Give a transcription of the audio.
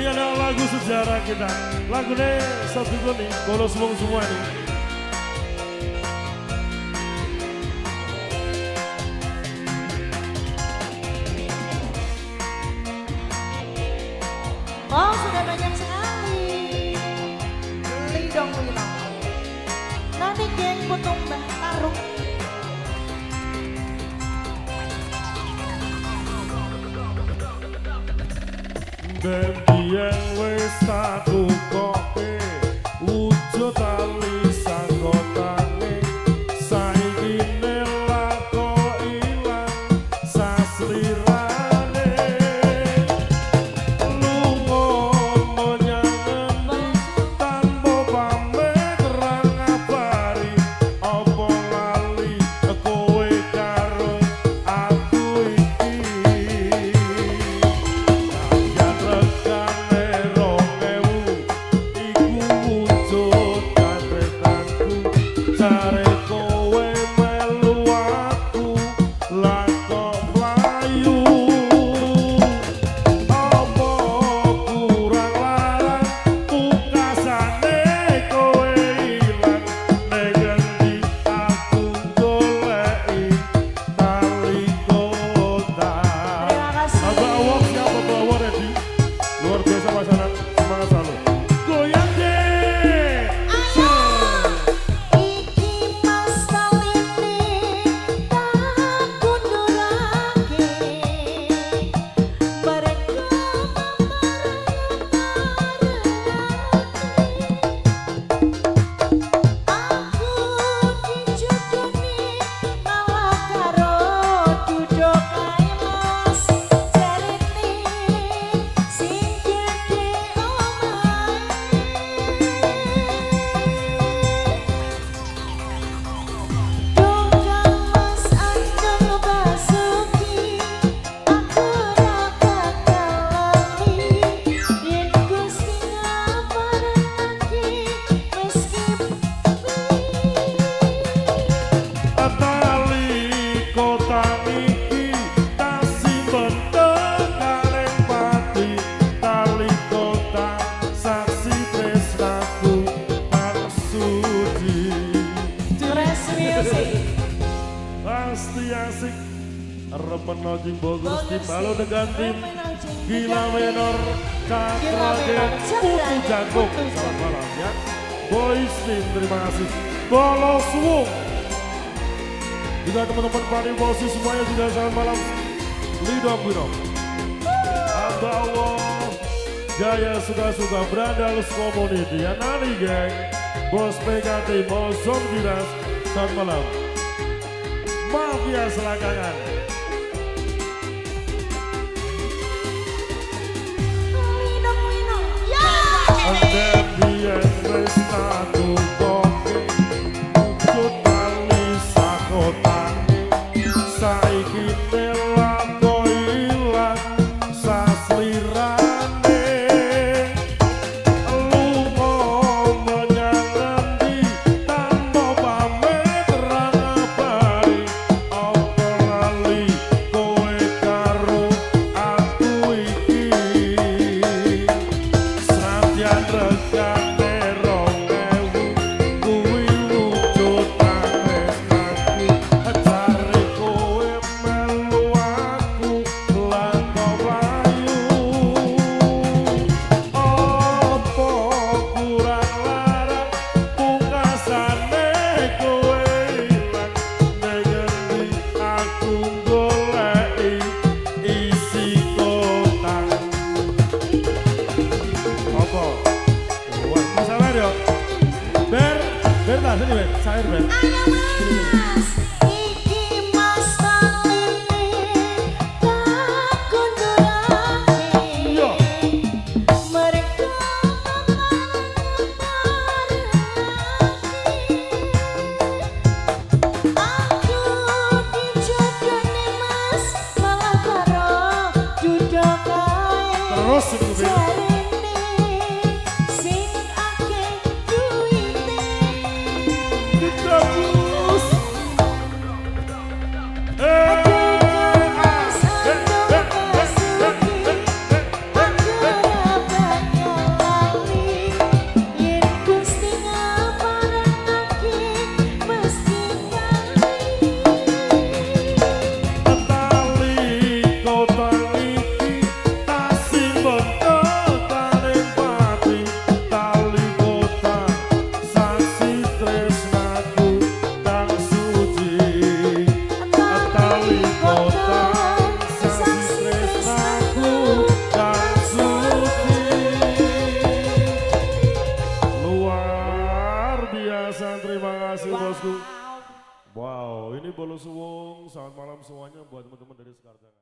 Ini adalah lagu sejarah kita. Lagunya satu nih, kalau semua nih. Oh, sudah banyak sekali. Beli dong. Nanti geng putung Mbah Tarung. Biyen wis tak tukoke wujud tali sagotane saiki nelako ilang saslirane lunga menyang tanpa pamit ra ngabari apa lali kowe karo aku iki. Pasti asik. Repeno Bogor Timbalo dengan tim Gila Menor Cakragen Putu Jagung. Selamat malam ya Boys Team, terima kasih. Bolos Wung juga teman-teman Pani Bosi semuanya juga selamat malam. Lidong Widong Ambawo Jaya Suka-Suka Brandals Community ya Nani Geng Bos PKT Mosong Dinas. Selamat malam Mafia Selangkangan. Cair Ben. Ayo Mas, iki Mas Talini tak kundurake. Yo. Mereka aku dijodohne Mas malah karo duduk kae. Terus itu Ben. suwung, selamat malam semuanya buat teman-teman dari Sekar Jangan.